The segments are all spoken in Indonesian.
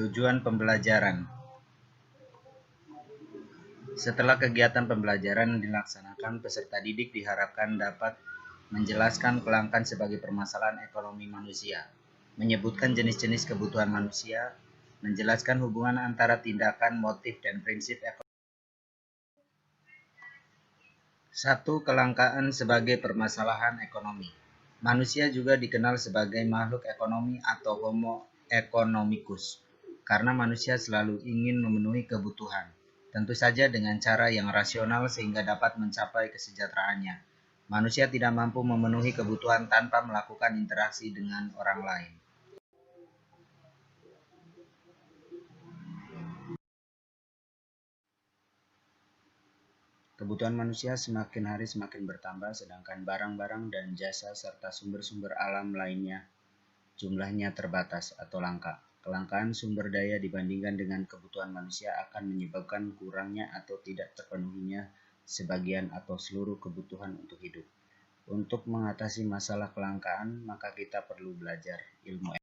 Tujuan pembelajaran. Setelah kegiatan pembelajaran dilaksanakan, peserta didik diharapkan dapat menjelaskan kelangkaan sebagai permasalahan ekonomi manusia, menyebutkan jenis-jenis kebutuhan manusia, menjelaskan hubungan antara tindakan, motif, dan prinsip ekonomi. 1. Kelangkaan sebagai permasalahan ekonomi. Manusia juga dikenal sebagai makhluk ekonomi atau homo economicus, karena manusia selalu ingin memenuhi kebutuhan, tentu saja dengan cara yang rasional sehingga dapat mencapai kesejahteraannya. Manusia tidak mampu memenuhi kebutuhan tanpa melakukan interaksi dengan orang lain. Kebutuhan manusia semakin hari semakin bertambah, sedangkan barang-barang dan jasa serta sumber-sumber alam lainnya jumlahnya terbatas atau langka. Kelangkaan sumber daya dibandingkan dengan kebutuhan manusia akan menyebabkan kurangnya atau tidak terpenuhinya sebagian atau seluruh kebutuhan untuk hidup. Untuk mengatasi masalah kelangkaan, maka kita perlu belajar ilmu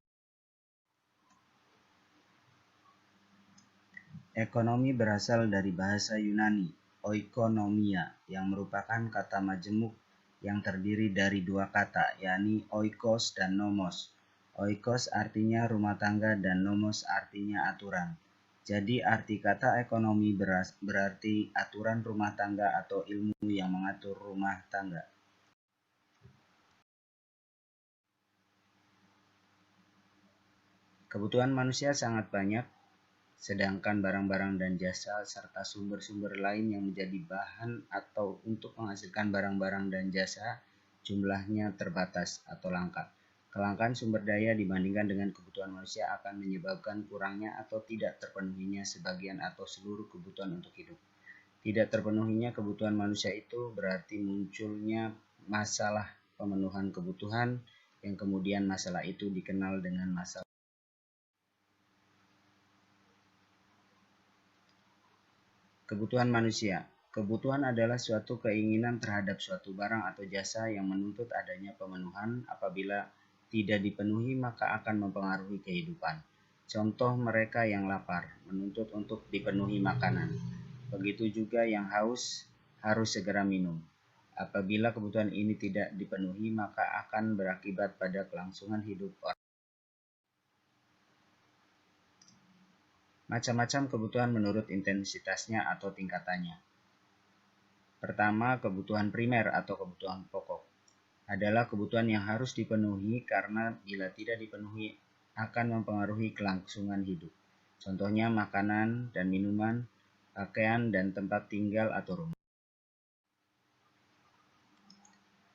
ekonomi. Berasal dari bahasa Yunani, oikonomia, yang merupakan kata majemuk yang terdiri dari dua kata, yakni oikos dan nomos. Oikos artinya rumah tangga dan nomos artinya aturan. Jadi arti kata ekonomi berarti aturan rumah tangga atau ilmu yang mengatur rumah tangga. Kebutuhan manusia sangat banyak, sedangkan barang-barang dan jasa serta sumber-sumber lain yang menjadi bahan atau untuk menghasilkan barang-barang dan jasa jumlahnya terbatas atau langka. Kelangkaan sumber daya dibandingkan dengan kebutuhan manusia akan menyebabkan kurangnya atau tidak terpenuhinya sebagian atau seluruh kebutuhan untuk hidup. Tidak terpenuhinya kebutuhan manusia itu berarti munculnya masalah pemenuhan kebutuhan, yang kemudian masalah itu dikenal dengan masalah. Kebutuhan manusia. Kebutuhan adalah suatu keinginan terhadap suatu barang atau jasa yang menuntut adanya pemenuhan. Apabila tidak dipenuhi, maka akan mempengaruhi kehidupan. Contoh, mereka yang lapar menuntut untuk dipenuhi makanan. Begitu juga yang haus harus segera minum. Apabila kebutuhan ini tidak dipenuhi, maka akan berakibat pada kelangsungan hidup orang. Macam-macam kebutuhan menurut intensitasnya atau tingkatannya. Pertama, kebutuhan primer atau kebutuhan pokok adalah kebutuhan yang harus dipenuhi karena bila tidak dipenuhi akan mempengaruhi kelangsungan hidup. Contohnya makanan dan minuman, pakaian dan tempat tinggal atau rumah.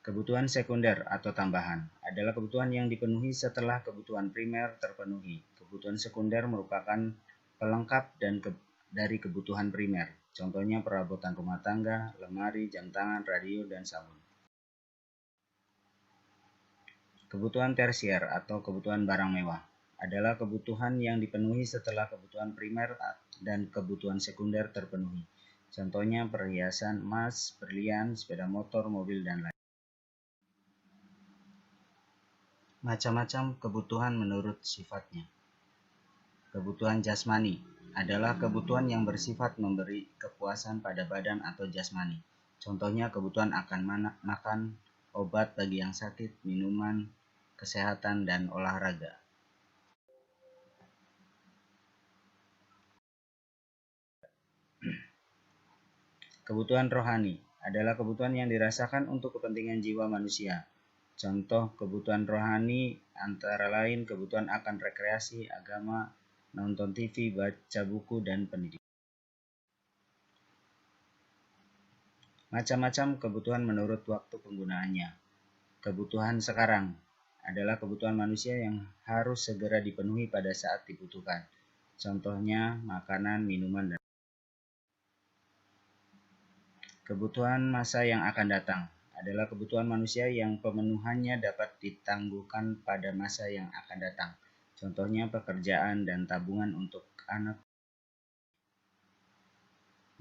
Kebutuhan sekunder atau tambahan adalah kebutuhan yang dipenuhi setelah kebutuhan primer terpenuhi. Kebutuhan sekunder merupakan pelengkap dari kebutuhan primer. Contohnya perabotan rumah tangga, lemari, jam tangan, radio, dan sabun. Kebutuhan tersier atau kebutuhan barang mewah adalah kebutuhan yang dipenuhi setelah kebutuhan primer dan kebutuhan sekunder terpenuhi. Contohnya perhiasan emas, berlian, sepeda motor, mobil, dan lain. Macam-macam kebutuhan menurut sifatnya. Kebutuhan jasmani adalah kebutuhan yang bersifat memberi kepuasan pada badan atau jasmani. Contohnya kebutuhan akan makan, obat bagi yang sakit, minuman, kesehatan, dan olahraga. Kebutuhan rohani adalah kebutuhan yang dirasakan untuk kepentingan jiwa manusia. Contoh kebutuhan rohani antara lain kebutuhan akan rekreasi, agama, nonton TV, baca buku, dan pendidikan. Macam-macam kebutuhan menurut waktu penggunaannya. Kebutuhan sekarang adalah kebutuhan manusia yang harus segera dipenuhi pada saat dibutuhkan. Contohnya makanan, minuman, dan kebutuhan masa yang akan datang adalah kebutuhan manusia yang pemenuhannya dapat ditangguhkan pada masa yang akan datang. Contohnya pekerjaan dan tabungan untuk anak.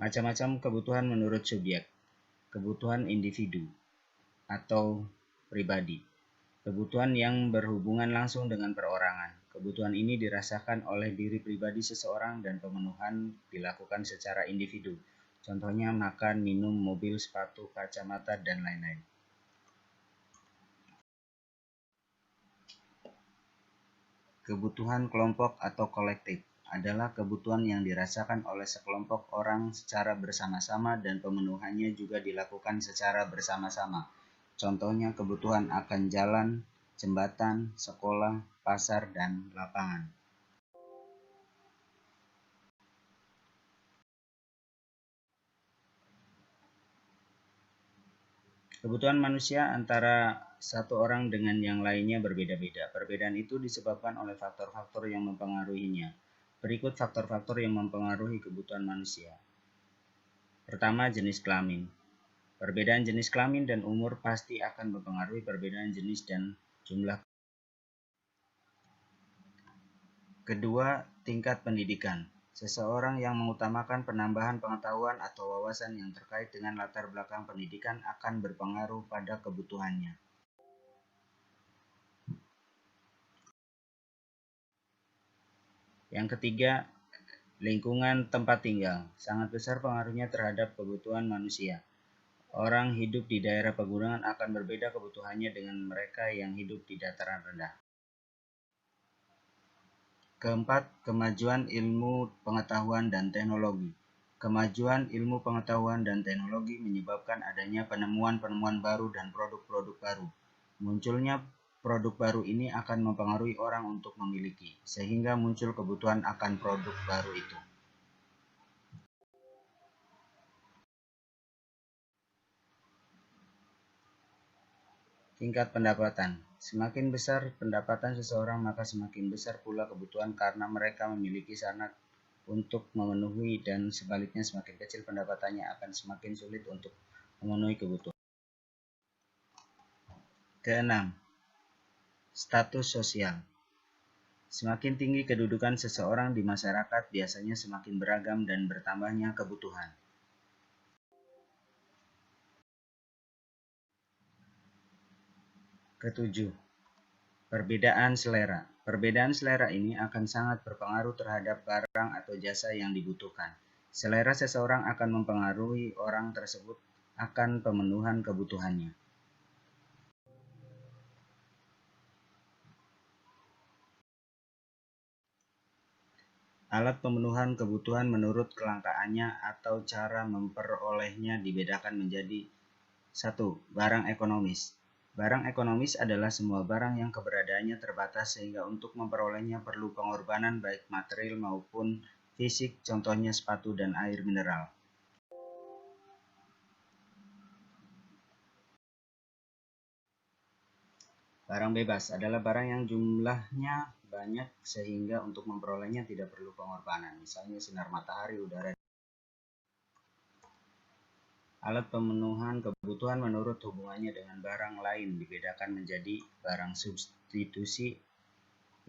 Macam-macam kebutuhan menurut subjek. Kebutuhan individu atau pribadi. Kebutuhan yang berhubungan langsung dengan perorangan. Kebutuhan ini dirasakan oleh diri pribadi seseorang dan pemenuhan dilakukan secara individu. Contohnya makan, minum, mobil, sepatu, kacamata, dan lain-lain. Kebutuhan kelompok atau kolektif adalah kebutuhan yang dirasakan oleh sekelompok orang secara bersama-sama dan pemenuhannya juga dilakukan secara bersama-sama. Contohnya kebutuhan akan jalan, jembatan, sekolah, pasar, dan lapangan. Kebutuhan manusia antara satu orang dengan yang lainnya berbeda-beda. Perbedaan itu disebabkan oleh faktor-faktor yang mempengaruhinya. Berikut faktor-faktor yang mempengaruhi kebutuhan manusia. Pertama, jenis kelamin. Perbedaan jenis kelamin dan umur pasti akan mempengaruhi perbedaan jenis dan jumlah. Kedua, tingkat pendidikan. Seseorang yang mengutamakan penambahan pengetahuan atau wawasan yang terkait dengan latar belakang pendidikan akan berpengaruh pada kebutuhannya. Yang ketiga, lingkungan tempat tinggal. Sangat besar pengaruhnya terhadap kebutuhan manusia. Orang hidup di daerah pegunungan akan berbeda kebutuhannya dengan mereka yang hidup di dataran rendah. Keempat, kemajuan ilmu pengetahuan dan teknologi. Kemajuan ilmu pengetahuan dan teknologi menyebabkan adanya penemuan-penemuan baru dan produk-produk baru. Munculnya produk baru ini akan mempengaruhi orang untuk memiliki, sehingga muncul kebutuhan akan produk baru itu. Tingkat pendapatan. Semakin besar pendapatan seseorang, maka semakin besar pula kebutuhan karena mereka memiliki sangat untuk memenuhi, dan sebaliknya semakin kecil pendapatannya akan semakin sulit untuk memenuhi kebutuhan. Keenam, status sosial. Semakin tinggi kedudukan seseorang di masyarakat, biasanya semakin beragam dan bertambahnya kebutuhan. Ketujuh, perbedaan selera. Perbedaan selera ini akan sangat berpengaruh terhadap barang atau jasa yang dibutuhkan. Selera seseorang akan mempengaruhi orang tersebut akan pemenuhan kebutuhannya. Alat pemenuhan kebutuhan menurut kelangkaannya atau cara memperolehnya dibedakan menjadi 1. Barang ekonomis. Barang ekonomis adalah semua barang yang keberadaannya terbatas sehingga untuk memperolehnya perlu pengorbanan baik material maupun fisik, contohnya sepatu dan air mineral. Barang bebas adalah barang yang jumlahnya banyak sehingga untuk memperolehnya tidak perlu pengorbanan, misalnya sinar matahari, udara. Alat pemenuhan kebutuhan menurut hubungannya dengan barang lain dibedakan menjadi barang substitusi,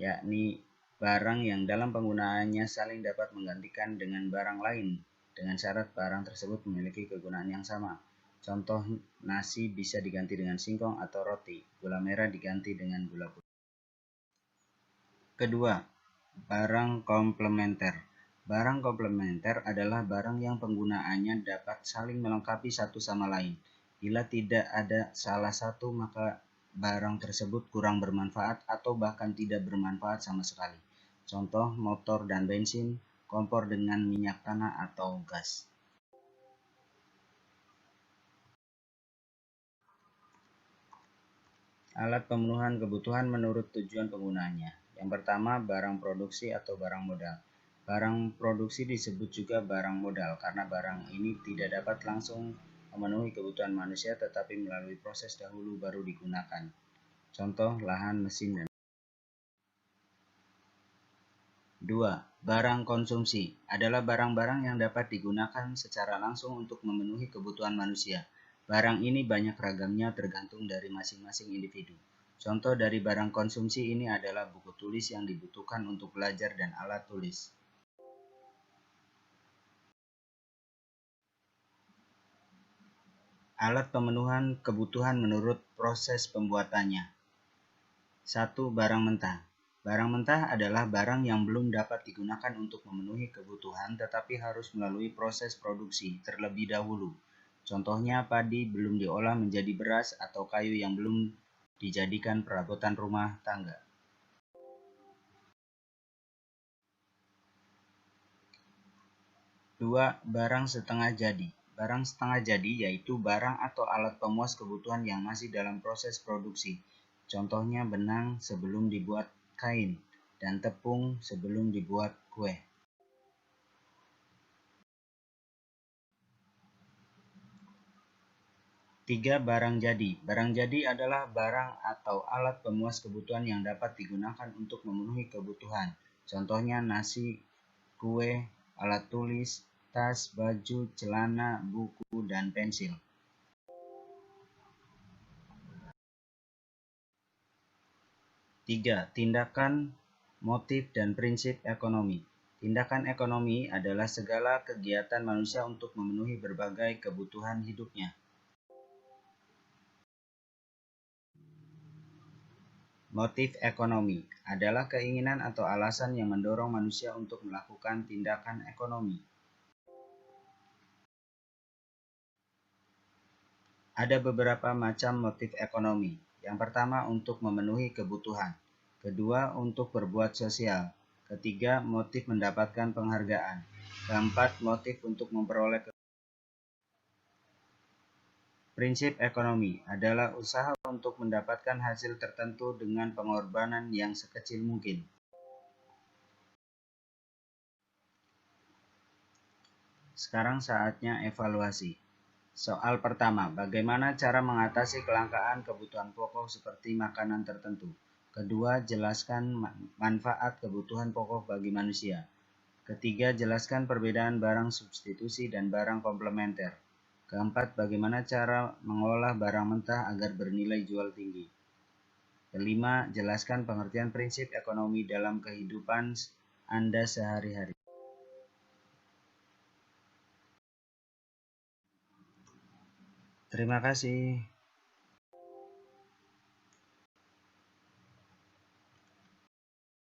yakni barang yang dalam penggunaannya saling dapat menggantikan dengan barang lain dengan syarat barang tersebut memiliki kegunaan yang sama. Contoh, nasi bisa diganti dengan singkong atau roti, gula merah diganti dengan gula putih. Kedua, barang komplementer. Barang komplementer adalah barang yang penggunaannya dapat saling melengkapi satu sama lain. Bila tidak ada salah satu, maka barang tersebut kurang bermanfaat atau bahkan tidak bermanfaat sama sekali. Contoh, motor dan bensin, kompor dengan minyak tanah atau gas. Alat pemenuhan kebutuhan menurut tujuan penggunaannya. Yang pertama, barang produksi atau barang modal. Barang produksi disebut juga barang modal karena barang ini tidak dapat langsung memenuhi kebutuhan manusia tetapi melalui proses dahulu baru digunakan. Contoh, lahan, mesin, dan 2. Barang konsumsi adalah barang-barang yang dapat digunakan secara langsung untuk memenuhi kebutuhan manusia. Barang ini banyak ragamnya tergantung dari masing-masing individu. Contoh dari barang konsumsi ini adalah buku tulis yang dibutuhkan untuk belajar dan alat tulis. Alat pemenuhan kebutuhan menurut proses pembuatannya. 1. Barang mentah. Barang mentah adalah barang yang belum dapat digunakan untuk memenuhi kebutuhan tetapi harus melalui proses produksi terlebih dahulu. Contohnya padi belum diolah menjadi beras atau kayu yang belum dijadikan perabotan rumah tangga. 2. Barang setengah jadi. Barang setengah jadi yaitu barang atau alat pemuas kebutuhan yang masih dalam proses produksi. Contohnya benang sebelum dibuat kain dan tepung sebelum dibuat kue. 3. Barang jadi. Barang jadi adalah barang atau alat pemuas kebutuhan yang dapat digunakan untuk memenuhi kebutuhan. Contohnya nasi, kue, alat tulis, tas, baju, celana, buku, dan pensil. 3. Tindakan, motif, dan prinsip ekonomi. Tindakan ekonomi adalah segala kegiatan manusia untuk memenuhi berbagai kebutuhan hidupnya. Motif ekonomi adalah keinginan atau alasan yang mendorong manusia untuk melakukan tindakan ekonomi. Ada beberapa macam motif ekonomi. Yang pertama, untuk memenuhi kebutuhan. Kedua, untuk berbuat sosial. Ketiga, motif mendapatkan penghargaan. Keempat, motif untuk memperoleh Prinsip ekonomi adalah usaha untuk mendapatkan hasil tertentu dengan pengorbanan yang sekecil mungkin. Sekarang saatnya evaluasi. Soal pertama, bagaimana cara mengatasi kelangkaan kebutuhan pokok seperti makanan tertentu? Kedua, jelaskan manfaat kebutuhan pokok bagi manusia. Ketiga, jelaskan perbedaan barang substitusi dan barang komplementer. Keempat, bagaimana cara mengolah barang mentah agar bernilai jual tinggi. Kelima, jelaskan pengertian prinsip ekonomi dalam kehidupan Anda sehari-hari. Terima kasih.